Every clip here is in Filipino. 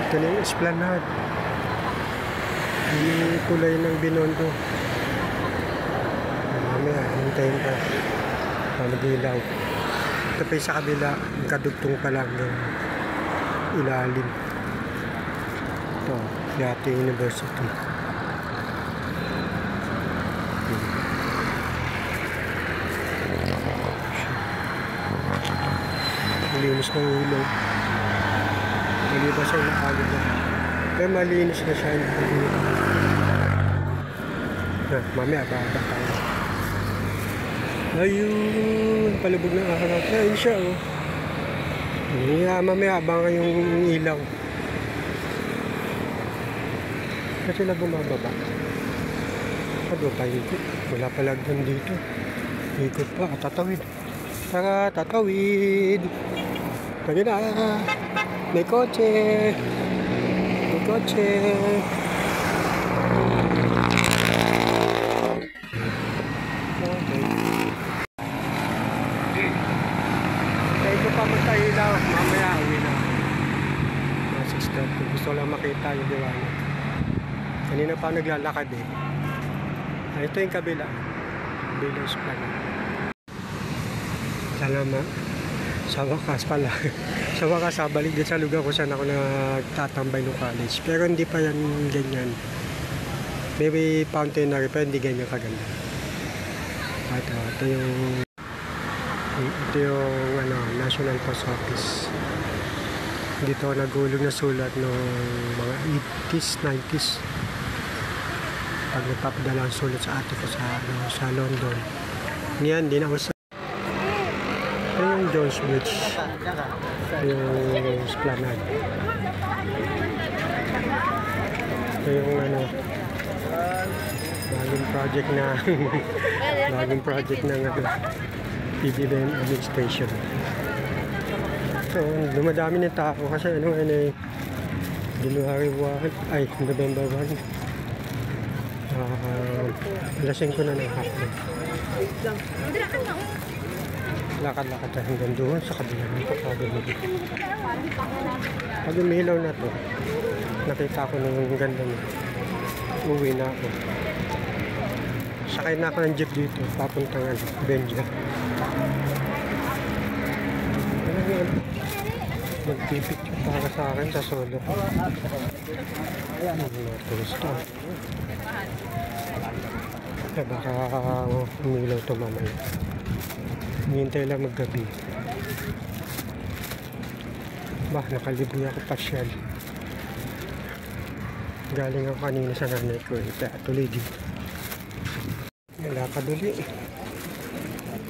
Ito na yung Esplanade. Yung kulay ng Binondo. Mamaya, hintayin ka. Mag-ilaw. Ito pa yung sa kabila, kadugtong pa lang ng ilalim. Ito, Yate University. Malinis ng ilaw. Maliba siya yung nakagod na. Pero malinis na siya. Mamaya, baba tayo. Ayun, palubog ng araw. Ayun siya, oh. Mamaya, abangan yung ilaw. Kasi na bumababa. Ano pa ikot? Wala pala doon dito. Ikot pa, tatawid. Tara, tatawid. Tagi na. May kotse. May kotse. Kaya ko pa magtahilaw. Mamaya, uwi na. Gusto lang makita yung diwali. Kanina pa naglalakad eh. Ito yung kabila. Bilos pala. Salamat. Sa wakas pala. Sa wakas, balik din sa lugar ko saan ako nagtatambay ng college. Pero hindi pa yan ganyan. Maybe fountainary, pero hindi ganyan kaganda. Ito yung National Post Office. Dito nagulog na sulat noong mga 80s, 90s. Pag nagpapadala ang sulat sa ate ko sa London. Ngayon, di na ako sa... Ito yung Jones Bridge. Yung Esplanade. Ito yung bagong project ng PBBM administration. So, dumadami ng tao kasi January 1, ay, November 1. Lasing ko na ng hapon. Lakad-lakad tayo hanggang doon sa kabila ng pagkagabi. Pag umilaw na to, nakita ko ng ganda niya. Uwi na ako. Sakay na ako ng jeep dito, papuntang Benja. Magpipicture para sa akin sa solo ko. Mga turista. Eh baka umilaw ito mamaya. Hintay lang maggabi. Nakalibre ako pasyal. Galing ako kanina sa nanay ko. Kaya tuloy dito. Lakad ulit.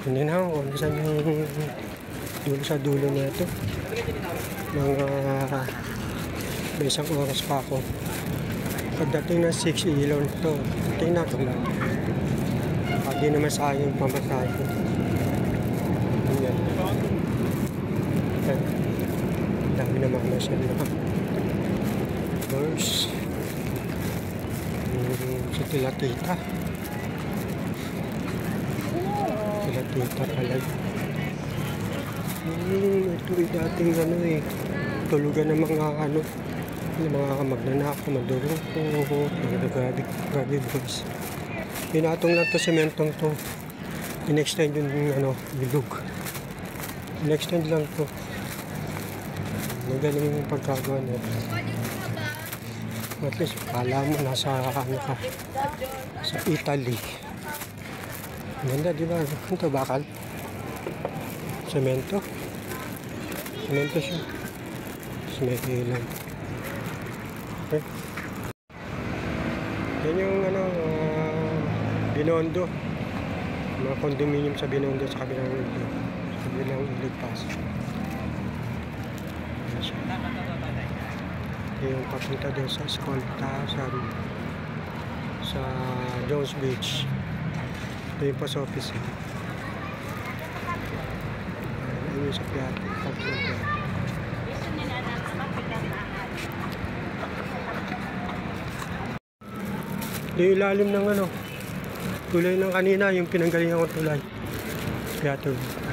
Hindi na ako kung saan yung dulo sa dulo na ito. May isang oras pa ako. Pagdating ng 6 ilaw nito, tingnan ko lang. Hindi naman sayang pamasahe ko. Ayan. Dami naman na siya na verse. Sa Tila-Tita. Tila-Tita pala. Ito ay dating tulugan ng mga magnanako, madurong ko, mga gabi boys. Pinatong lang to sementong to. In-extend yung bilog. In-extend lang to. Magaling yung pagkagawa nito. At least, kala mo nasa sa Italy. Ganda, di ba? Ito bakal. Semento. Semento siya. Semento lang. Okay. Yan yung Binondo. Mga condominium sa Binondo sa kabilang ilog. Sa kabilang ilog pass. Yan siya. Yung papunta doon sa Escolta sa Jones Beach. Ito yung post office. Yung sa Piate. Yung ilalim ng tulay ng kanina, yung pinanggalingan ko tulay.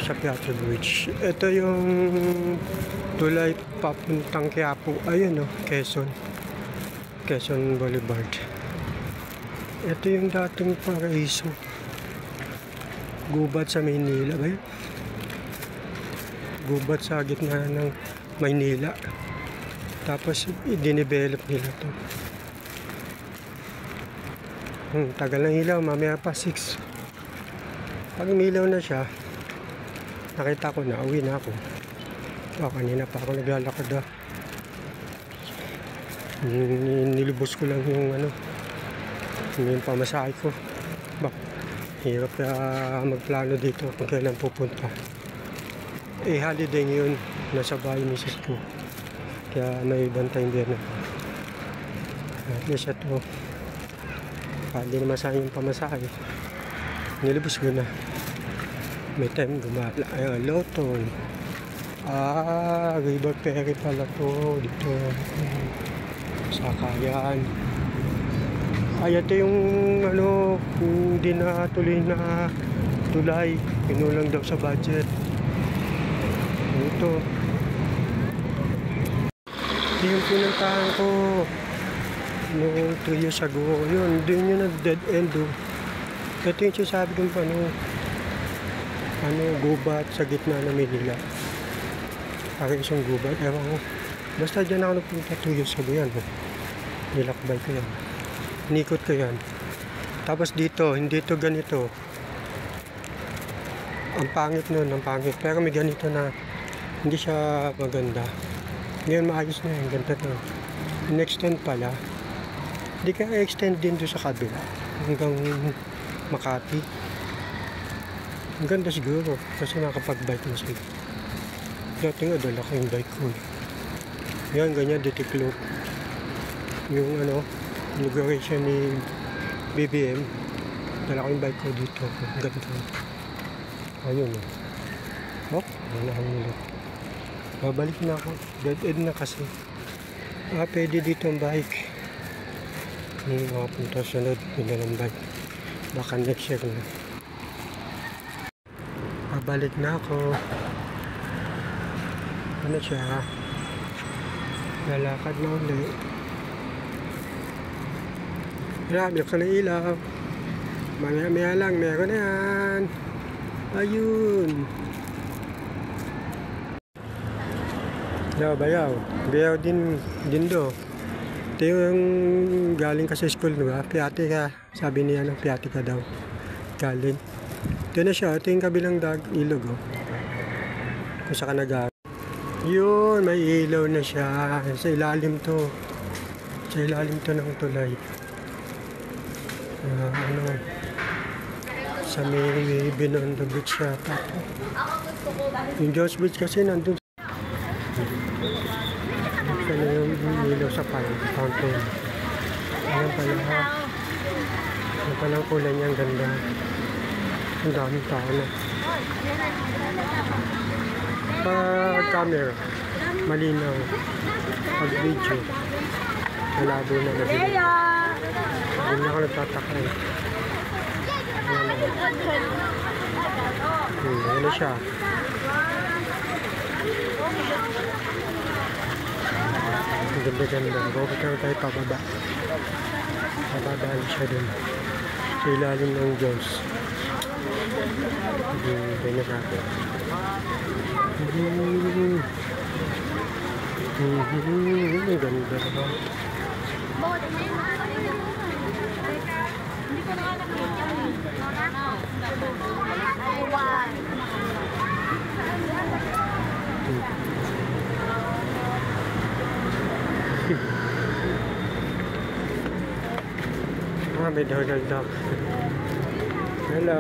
Sa Piate Bridge. Ito yung tulay papuntang Quiapo. Ayun oh, Quezon Boulevard. Ito yung dating paraiso. Gubat sa Maynila ba yun? Gubat sa gitna ng Maynila. Tapos i-develop nila to. Tagal ng ilaw, mamaya pa 6. Pag umilaw na siya, nakita ko na, uwi na ako. Kanina pa ako naglalakad nilubos ko lang yung yung pamasahe ko. Hirap na magplano dito kung kailan pupunta. Holiday ngayon, nasa bahay misis ko. Kaya may bantay din ako. At least ito, hindi naman sa yung pamasahe. Nilubos ko na. May time gumala. Loton. River Ferry pala to. Dito. Sakayan. Ito yung hindi na tuloy na tulay. Pinulang daw sa budget. Ito. Ito yung pinuntahan ko noong 3 years ago. Yun, doon yun na dead end. Ito yung sinasabi kong gubat sa gitna ng Manila. Parang isang gubat. Ewan ko. Basta dyan ako nagpunta 2 years ago yan. Nilakbay ko yan. Nikot ko yan. Tapos dito, hindi to ganito. Ang pangit nun, ang pangit. Pero may ganito na hindi siya maganda. Ngayon maayos na yan. Ganda to. In-extend pala. Hindi ka extend din doon sa kabila. Hanggang Makati. Ang ganda siguro. Kasi nakapag-bike na sila. Dati nga, dala ko yung bike ko. Yan, ganyan, ditiklop. Yung lugar siya ni BBM. Dala ko yung bike ko dito. Ang ganda. Ayun wala akong nilip. Babalik na ako. Dead end na kasi. Pwede dito ang bike. Makapunta sunod. Pinalang bike. Baka next year na. Babalik na ako. Siya? Lalakad na ulit. Binuksan na ilaw. Maya lang, meron na yan. Ayun. Bayaw din do. Ito yung galing ka sa school, diba? Piyati ka. Sabi niya, piyati ka daw. Galing. Ito na siya. Ito yung kabilang ilog, kung saan ka nag-aaral. Yun, may ilaw na siya. Sa ilalim to. Sa ilalim to ng tulay. Sa may Binondo Beach yata. Yung Jones Beach kasi nandun. Ano yung ilaw sa fountain. Ayan pala. Ayan pala ang kulay niya. Ang ganda. Ang daming tao na. Pag camera, malinaw. Pag video, malabo na nabili. Hindi na ako nagtataka ano siya. Ang ganda-ganda. Bakit na tayo pababa. Pababa siya dun. Sa ilalim ng Diyos. Ganyan sa akin. Ang ganda ba? May Donald Duck. Hello.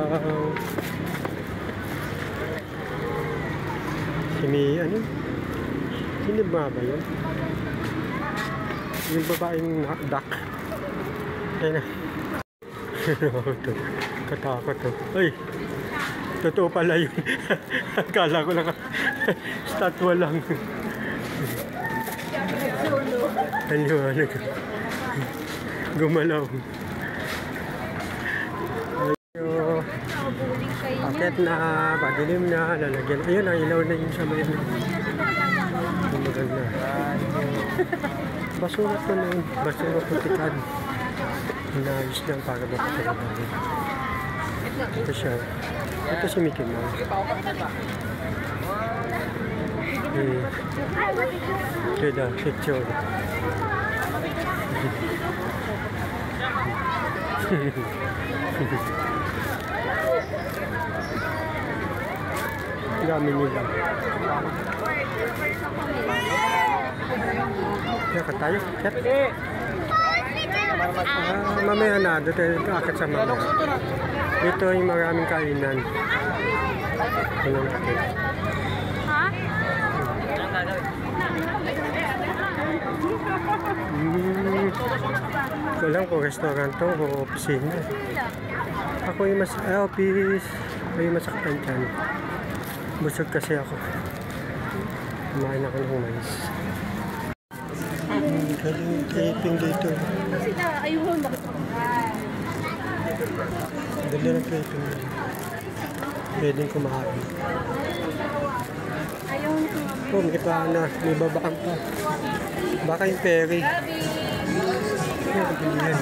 Sino ba yun? Yung babaeng duck. Ayun na. Katakot to. Ay! Totoo pala yun. Akala ko lang statwa lang. Ano? Gumalaw. Akit na, padilim na, lalagyan. Ayun, ang ilaw na yung sabay. meron na. Basura ko noon. Basura putikan. Inayos lang para mapapagalaman. Ito siya. Ito si Mickey Mouse. Kaya picture. Dami nila. Kaya tayo. Mamaya na. Dito akit sa mamaya. Ito yung maraming kainan. Ano natin? Ha? Ito lang kung restaurant to o opisina. Ako yung office. Ako yung masaktan dyan. Busog kasi ako. Kumain ako ng mais. Galing taping dito. Kasi na, ayun, bakit ako? Ganda ng taping dito. Pwedeng kumain. Ayaw na Oh, may na. May babaan pa. Baka yung ferry. May bilihan.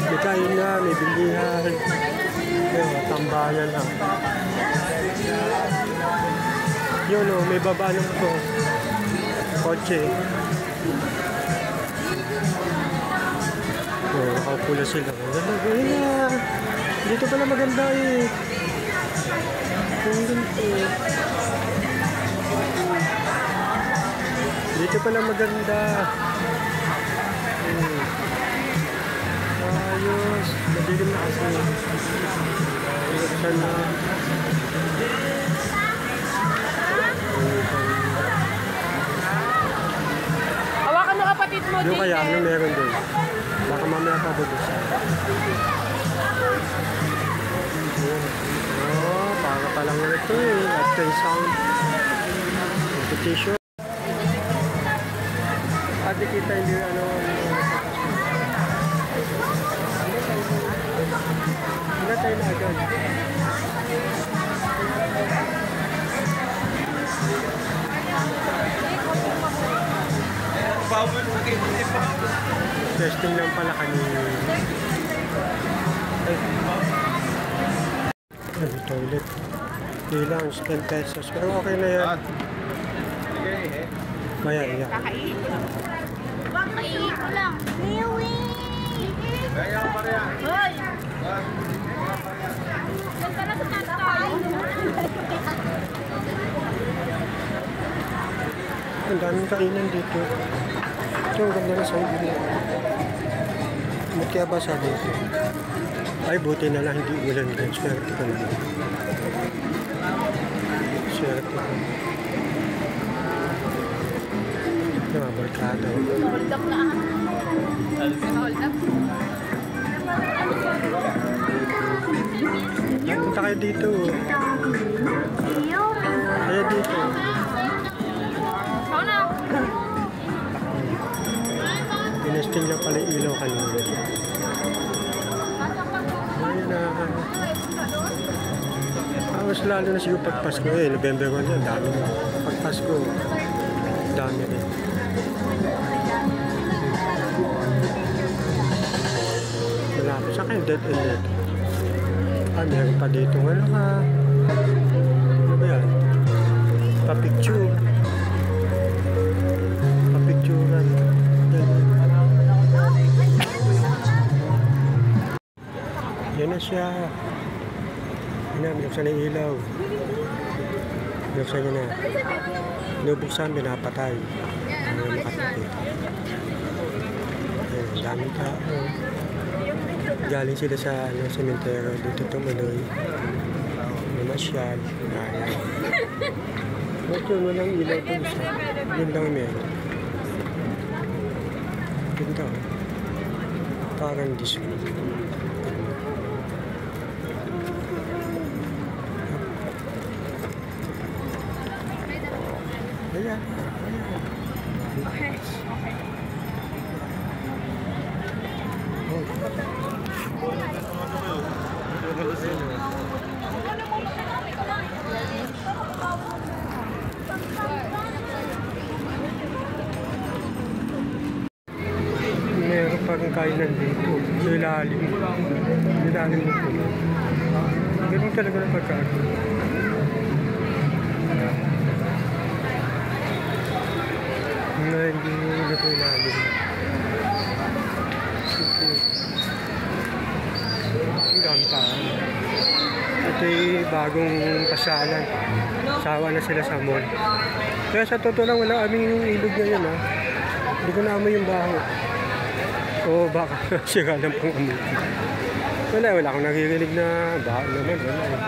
May kain na, may bilihan. Tambayan lang. Yun o, may baba ng ito. Kotse. Oh, nakapula sila. Ayun na. Dito pala maganda eh. Dito pala maganda. Ayos. Madilim na kasi. Sana. Hawakan mo kapatid mo, Yung kaya, ano meron doon? Baka mamaya pa budos. Oh, para palang ito eh. At kay sound. Competition. Ate kita hindi ano. Hindi tayo na agad. Testing lang pala kanina. Ay, toilet. Bilang 10 pesos. Pero okay na yan. Maya, iya. Kakainin ko lang. Kaya pa rin yan. Hoy! Ganda na sa tatay. Ang daming kainan dito. Ito, ang ganda na sa ibig. Ba't kaya ba sabi ito? Ay, buti na lang hindi ulan din. Swerte ka naman. Swerte ka. Barkada. Hold up na. Hold up. Punta kayo dito. Kaya dito. Ikaw na. Tinesting lang pala yung ilaw kanina. Ayun na. Mas lalo na siguro pag Pasko eh. November 1 yan. Dami na. Pag Pasko, dami rin. Malapit sa akin, dead and dead. Ah, meron pa dito. Ano ka? Ano ba yan? Pa-picture. Pa-picturean. Yan na siya. Yan na, binuksan na yung ilaw. Binuksan niya na. Nubuksan, binapatay. Ano yung makatapit. Ayun, daming tao. Galing sila sa sementero. Dito tumuloy. Namasyal. Ayan. Ba't yun? Walang ilaw dun sa. Yun lang meron. Ganda. Parang disco. Ayan. Okay. kainan dito. Sa ilalim. Ilalim ng puno. Ganun talaga ng pagkain. Na hindi na ito ilalim. Ang dami tao. Ito ay bagong pasyalan. Sawa na sila sa mall. Kaya sa totoo lang wala aming yung ilog ngayon ha. Hindi ko na amoy yung baho. O baka siya lang pang amoy. Wala akong naririnig na baho naman. Wala eh.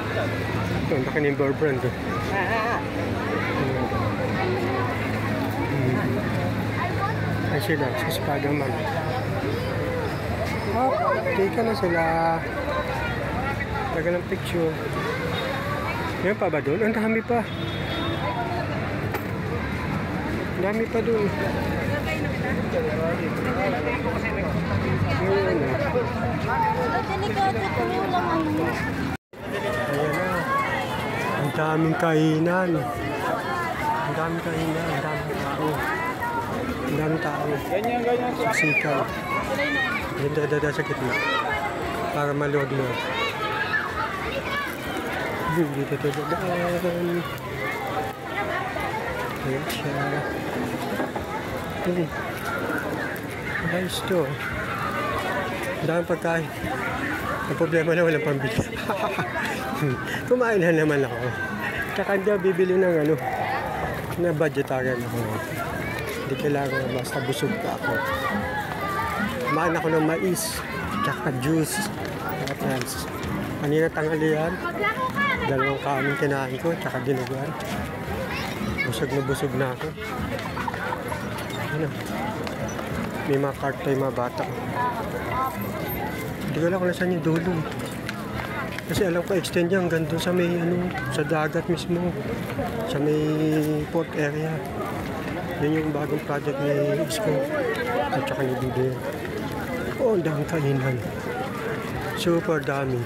Ito, ang laki ng Bear Brand. Ay sila, sa Spiderman. Tika na sila. Tagal ng picture. Yan pa ba doon? Ang dami pa. Ang dami pa doon. Ayan na. Ang daming kainan. Ang daming kainan. Ang daming tao. Ang daming tao. Sikaw. Yung dada sa gitna. Para maluwag-luwag. Dito dadaan. Ayan siya. Guys to. Ang daming pagkain. Ang problema na walang pambili. Kumain na naman ako. Tsaka hindi ako bibili ng ano. Na budgetarian ako. Hindi kailangan basta busog pa ako. Kumain ako ng mais. Tsaka juice. Mga friends. Kanina tanghalian. Dalawang kanin kinain ko. Tsaka dinuguan. Busog na ako. Ano? May mga cart tayo mga bata. Hindi ko alam kung nasaan yung dulo. Kasi alam ko extend yan hanggang doon sa may ano, sa dagat mismo. Sa may port area. Yun yung bagong project ni Isko. At saka ni Bibi. Oh, ang daming kainan. Super dami.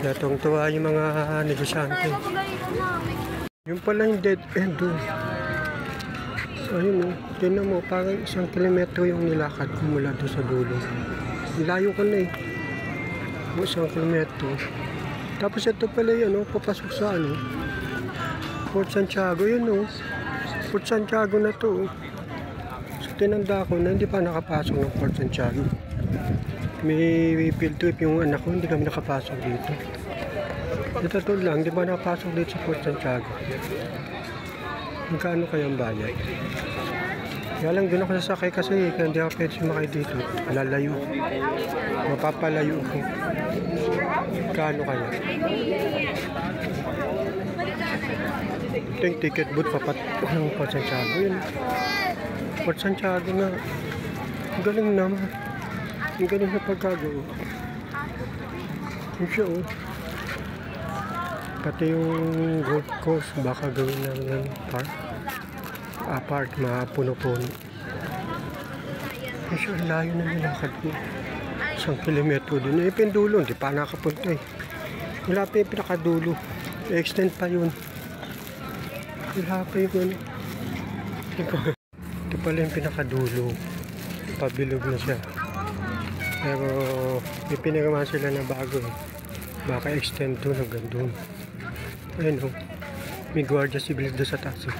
Kaya tuwa yung mga negosyante. Yung pala yung dead end doon. Ayun o, tinan mo, parang 1 kilometro yung nilakad ko mula doon sa dulo. Layo ko na eh. 1 kilometro. Tapos ito pala yun, papasok sa ano, Port Santiago, yun o. Port Santiago na to. So tinanda ko na hindi pa nakapasok ng Port Santiago. May field trip yung anak ko, hindi kami nakapasok dito. Ito to lang, hindi pa nakapasok dito sa Port Santiago. Magkano kayang bayad? Kaya lang doon ako sasakay kasi hindi ako pwede sumakay dito. Lalayo. Mapapalayo ko. Magkano kaya? Ito yung ticket booth papat ng Port Santiago. Yun. Port Santiago na. Ang galing naman. Ang galing na pagkagawa. Yung siya pati yung Gold Coast baka gawin ng park. Apart, mapuno-puno. Kasi ang layo na nilakad ko. 1 kilometro din. Pindulo, hindi pa nakapunta eh. Wala pa yung pinakadulo. I-extend pa yun. Wala pa yung ano. Ito pala yung pinakadulo. Pabilog na siya. Pero may pinagawa sila na bago eh. Baka extend doon hanggang doon. Ayun o. May guardia civil doon sa taas eh.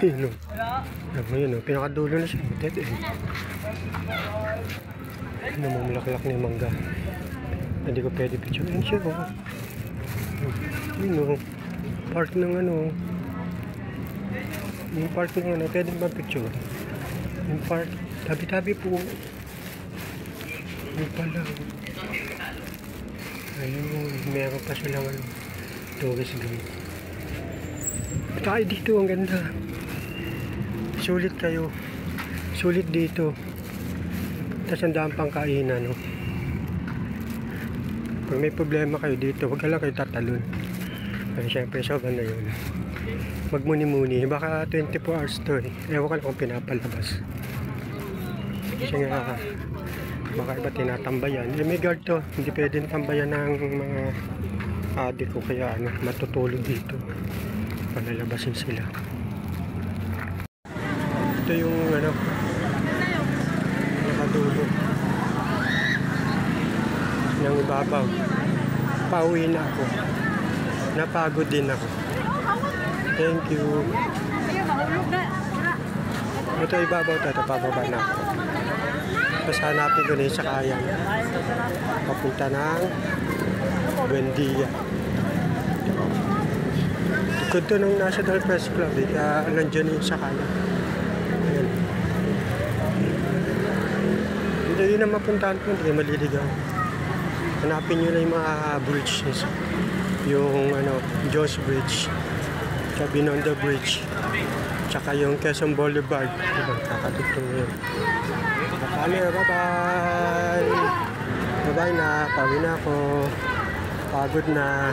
Ayun o. Ayun o. Pinakadulo na siya. Dead end. Namumulaklak na yung mangga. Hindi ko pwede picture. Ayun siya o. Ayun o. Park ng ano. Yung park ng ano. Pwede ba picture? Yung park. Tabi-tabi po. Yung pala. Ayun. Meron pa silang ano. Tourist gate. Tayo dito, ang ganda. Sulit kayo. Sulit dito. Tapos ang daan pang kainan, no? Pag may problema kayo dito, huwag ka lang kayo tatalon. Pero syempre, sobrang na yun. Magmuni-muni. Baka 24 hours to eh. Ewan ka lang kung pinapalabas. Kasi nga, baka iba tinatambayan. Eh, may guard to. Hindi pwede tambayan ng mga adik ko kaya ano, matutulog dito. Palalabasin sila. Ito yung ano, nakadulo. ng ibabaw. Pauwi na ako. Napagod din ako. Thank you. Ito ibabaw to, ito pababa na ako. Tapos hanapin ko na yung sakayan. Papunta ng Buendia. Likod to ng National Press Club. Kaya nandiyan yung sakayan. Ayan. Hindi yun na mapuntahan ko. Hindi maliligaw. Hanapin nyo na yung mga bridges. Yung Jones Bridge. Tsaka Binondo Bridge. Tsaka yung Quezon Boulevard. Diba? Kakatutong yun. Bye-bye! Bye-bye na. Pauwi na ako. Pagod na.